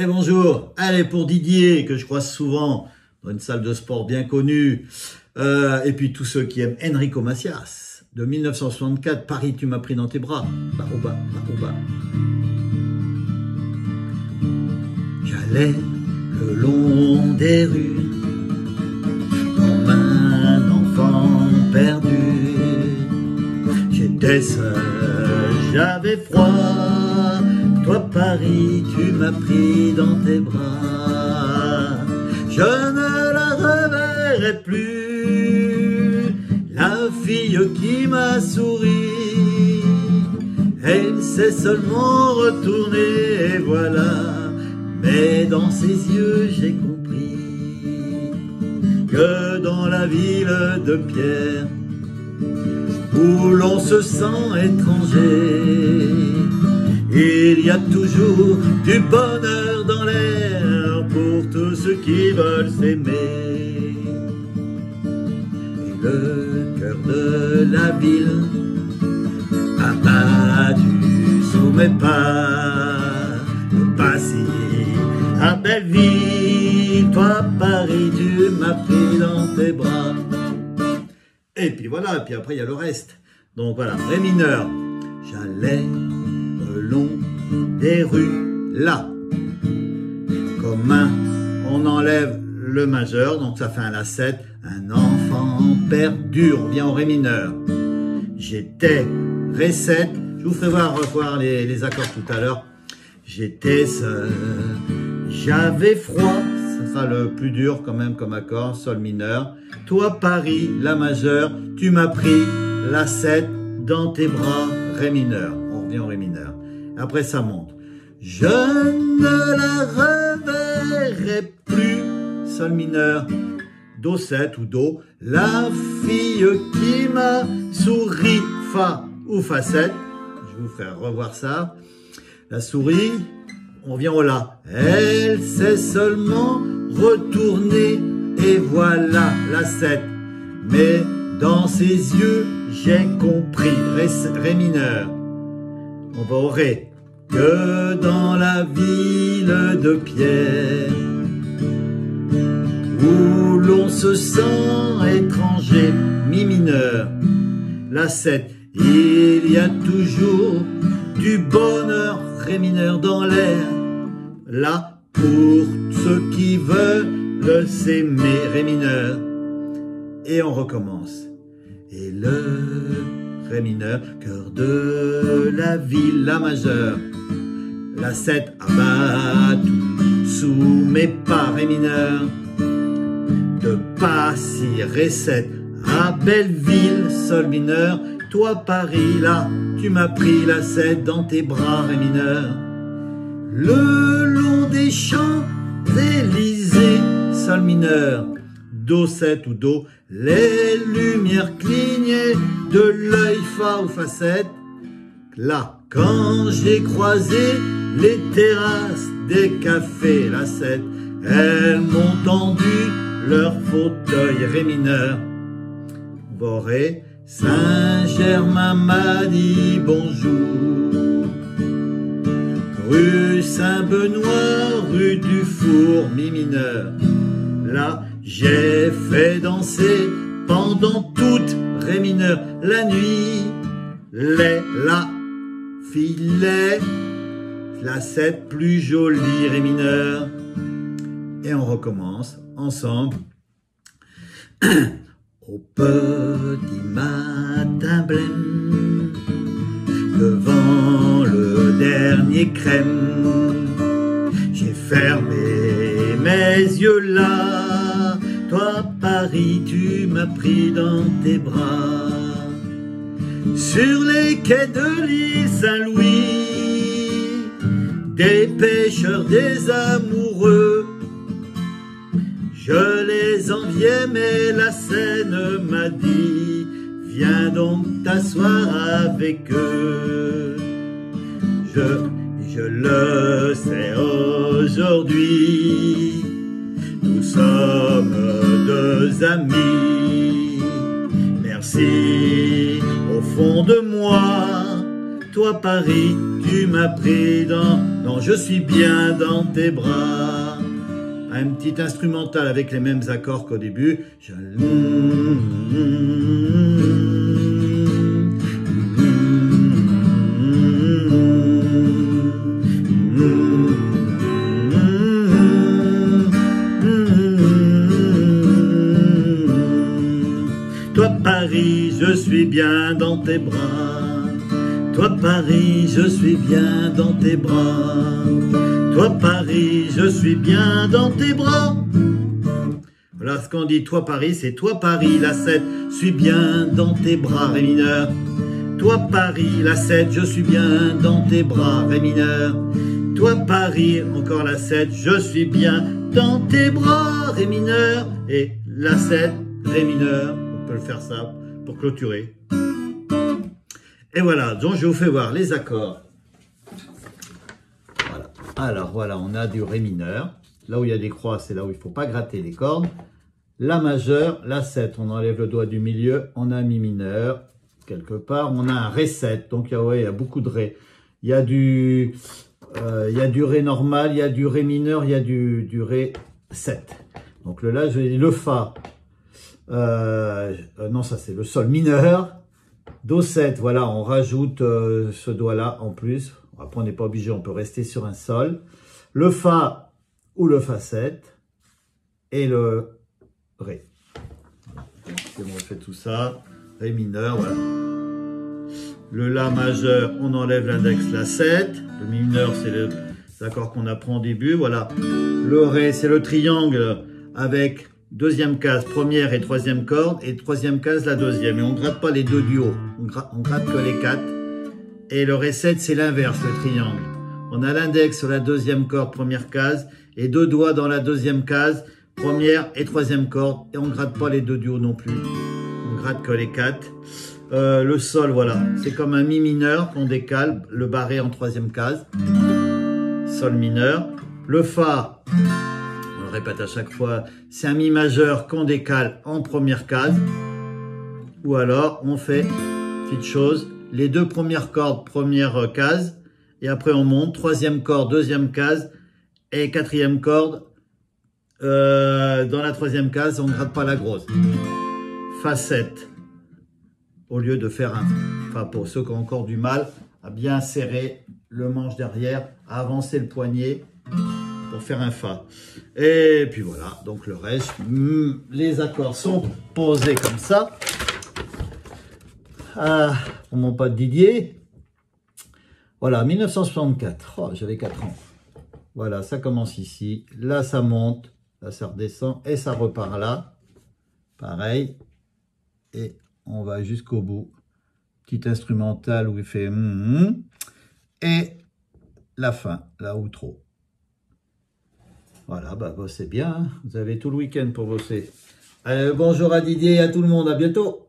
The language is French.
Eh bonjour, allez pour Didier, que je croise souvent dans une salle de sport bien connue, et puis tous ceux qui aiment Enrico Macias, de 1964, Paris tu m'as pris dans tes bras, Baroba, Baroba. J'allais le long des rues, comme un enfant perdu, j'étais seul, j'avais froid. Toi Paris, tu m'as pris dans tes bras. Je ne la reverrai plus, la fille qui m'a souri. Elle s'est seulement retournée, et voilà. Mais dans ses yeux, j'ai compris que dans la ville de pierre, où l'on se sent étranger, il y a toujours du bonheur dans l'air pour tous ceux qui veulent s'aimer. Et le cœur de la ville a battu sous mes pas. Passy, à Belleville, toi Paris, tu m'as pris dans tes bras. Et puis voilà, et puis après il y a le reste. Donc voilà, Ré mineur. J'allais le long des rues, là. Comme on enlève le majeur, donc ça fait un La7. Un enfant perdu, on vient au Ré mineur. J'étais Ré7. Je vous ferai voir les accords tout à l'heure. J'étais seul, j'avais froid, ça sera le plus dur quand même comme accord, Sol mineur. Toi Paris, La majeure, tu m'as pris La7 dans tes bras, Ré mineur. On revient au Ré mineur. Après ça monte. Je ne la reverrai plus, Sol mineur, Do7 ou Do. La fille qui m'a souri, Fa ou Fa7. Je vous ferai revoir ça. La souris, on vient au La. Elle s'est seulement retournée et voilà La7. Mais dans ses yeux, j'ai compris. Ré mineur. On va au Ré. Que dans la ville de pierre, où l'on se sent étranger, Mi mineur. La7. Il y a toujours du bonheur, Ré mineur dans l'air, là pour ceux qui veulent s'aimer, Ré mineur. Et on recommence. Et le Ré mineur, cœur de la ville, La majeure. La7 abattu sous mes pas, Ré mineur. De Passy, Ré7 à Belleville, Sol mineur. Toi Paris, là, tu m'as pris La7 dans tes bras, Ré mineur. Le long des Champs-Élysées, Sol mineur. Do7 ou Do, les lumières clignaient de l'œil, Fa ou Fa7. Là, quand j'ai croisé les terrasses des cafés, La7, elles m'ont tendu leur fauteuil, Ré mineur. Ré. Saint-Germain m'a dit bonjour. Rue Saint-Benoît, rue du Four, Mi mineur. Là, j'ai fait danser pendant toute, Ré mineur, la nuit. La filet, La7 plus jolie, Ré mineur. Et on recommence ensemble. Au petit matin blême, devant le dernier crème, j'ai fermé mes yeux là. Toi Paris, tu m'as pris dans tes bras. Sur les quais de l'île Saint-Louis, des pêcheurs, des amoureux, je les enviais, mais la Seine m'a dit, viens donc t'asseoir avec eux. Je le sais aujourd'hui, nous sommes deux amis. Merci au fond de moi, toi Paris, tu m'as pris dans Non, je suis bien dans tes bras. Un petit instrumental avec les mêmes accords qu'au début. Toi Paris, je suis bien dans tes bras. Toi Paris, je suis bien dans tes bras. Toi Paris, je suis bien dans tes bras. Voilà ce qu'on dit, toi Paris, c'est toi Paris, la 7, suis bien dans tes bras, ré mineur. Toi Paris, la 7, je suis bien dans tes bras, ré mineur. Toi Paris, encore la 7, je suis bien dans tes bras, ré mineur. Et la 7, ré mineur, on peut le faire ça pour clôturer. Et voilà, donc je vous fais voir les accords. Voilà. Alors voilà, on a du ré mineur. Là où il y a des croix, c'est là où il ne faut pas gratter les cordes. La majeure, la 7, on enlève le doigt du milieu. On a un mi mineur, quelque part. On a un ré 7, donc ouais, il y a beaucoup de ré. Il y a du ré normal, il y a du ré mineur, il y a du ré 7. Donc là, le fa. Non, ça c'est le sol mineur. Do 7, voilà, on rajoute ce doigt-là en plus. Après, on n'est pas obligé, on peut rester sur un sol. Le fa ou le fa 7 et le ré. On refait tout ça. Ré mineur, voilà. Le la majeur, on enlève l'index la 7. Le mi mineur, c'est l'accord qu'on apprend au début, voilà. Le ré, c'est le triangle avec deuxième case, première et troisième corde, et troisième case, la deuxième. Et on ne gratte pas les deux du haut, on gratte que les 4. Et le ré 7, c'est l'inverse, le triangle. On a l'index sur la deuxième corde, première case, et deux doigts dans la deuxième case, première et troisième corde, et on ne gratte pas les deux du haut non plus. On gratte que les 4. Le sol, voilà, c'est comme un mi mineur qu'on décale, le barré en troisième case. Sol mineur. Le fa, on le répète à chaque fois, c'est un mi majeur qu'on décale en première case. Ou alors, on fait, petite chose, les deux premières cordes, première case, et après on monte, troisième corde, deuxième case, et quatrième corde, dans la troisième case, on ne gratte pas la grosse. Fa 7, au lieu de faire un fa, pour ceux qui ont encore du mal à bien serrer le manche derrière, à avancer le poignet, pour faire un fa. Et puis voilà, donc le reste, les accords sont posés comme ça. Ah, pour mon pote Didier. Voilà, 1964. Oh, j'avais 4 ans. Voilà, ça commence ici. Là, ça monte. Là, ça redescend. Et ça repart là. Pareil. Et on va jusqu'au bout. Petit instrumental où il fait... Et la fin, là où trop. Voilà, bah bossez bien. Hein. Vous avez tout le week-end pour bosser. Allez, bonjour à Didier et à tout le monde. À bientôt.